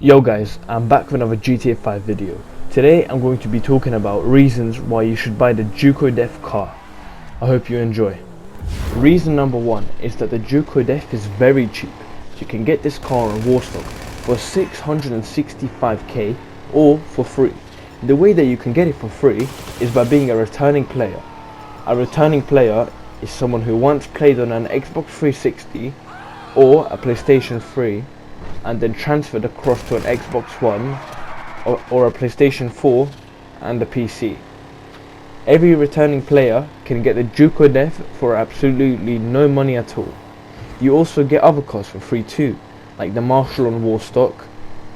Yo guys, I'm back with another GTA 5 video. Today I'm going to be talking about reasons why you should buy the Def car. I hope you enjoy. Reason number one is that the Def is very cheap. You can get this car on Warstock for 665k or for free. The way that you can get it for free is by being a returning player. A returning player is someone who once played on an Xbox 360 or a PlayStation 3 and then transferred across to an Xbox One or a PlayStation 4 and a PC. Every returning player can get the Def for absolutely no money at all. You also get other cars for free too, like the Marshall on Warstock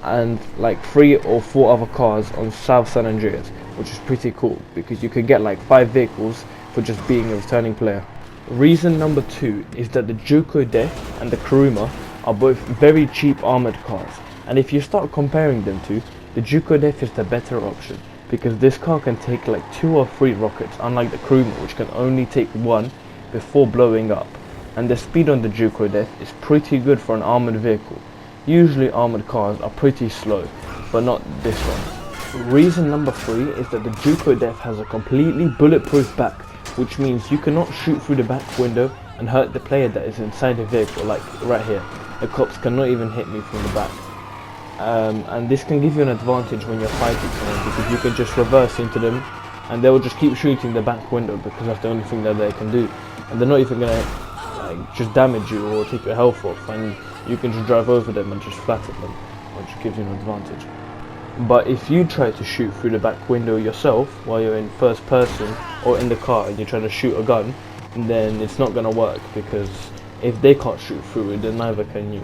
and like 3 or 4 other cars on South San Andreas, which is pretty cool because you can get like 5 vehicles for just being a returning player. Reason number 2 is that the Def and the Kuruma are both very cheap armored cars, and if you start comparing them to, the Def is the better option because this car can take like 2 or 3 rockets, unlike the Kuruma which can only take 1 before blowing up, and the speed on the Def is pretty good for an armored vehicle. Usually armored cars are pretty slow, but not this one. Reason number 3 is that the Def has a completely bulletproof back, which means you cannot shoot through the back window and hurt the player that is inside the vehicle, like right here. The cops cannot even hit me from the back. And this can give you an advantage when you're fighting someone because you can just reverse into them and they will just keep shooting the back window because that's the only thing that they can do. And they're not even gonna just damage you or take your health off, and you can just drive over them and just flatten them, which gives you an advantage. But if you try to shoot through the back window yourself while you're in first person or in the car and you're trying to shoot a gun, then it's not gonna work because if they can't shoot through it, then neither can you.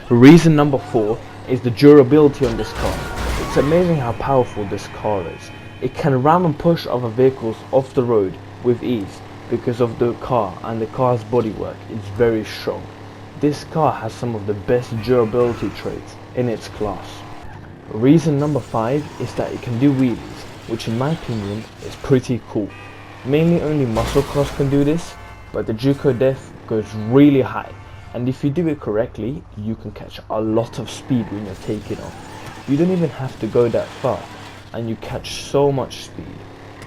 Reason number 4 is the durability on this car. It's amazing how powerful this car is. It can ram and push other vehicles off the road with ease because of the car, and the car's bodywork is very strong. This car has some of the best durability traits in its class. Reason number 5 is that it can do wheelies, which in my opinion is pretty cool. Mainly only muscle cars can do this, but the Def goes really high, and if you do it correctly, you can catch a lot of speed when you're taking off. You don't even have to go that far, and you catch so much speed.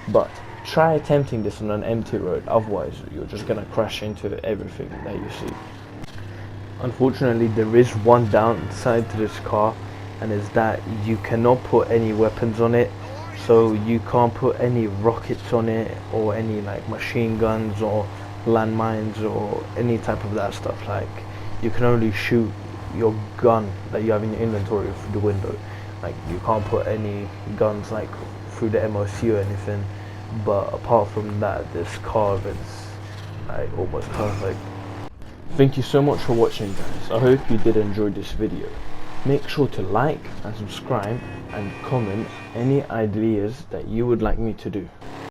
But try attempting this on an empty road, otherwise you're just gonna crash into everything that you see. Unfortunately, there is one downside to this car, and is that you cannot put any weapons on it. So you can't put any rockets on it or any like machine guns or landmines or any type of that stuff. Like, you can only shoot your gun that you have in your inventory through the window. Like, you can't put any guns like through the MOC or anything. But apart from that, this car is like almost perfect. Thank you so much for watching, guys. I hope you did enjoy this video. Make sure to like and subscribe and comment any ideas that you would like me to do.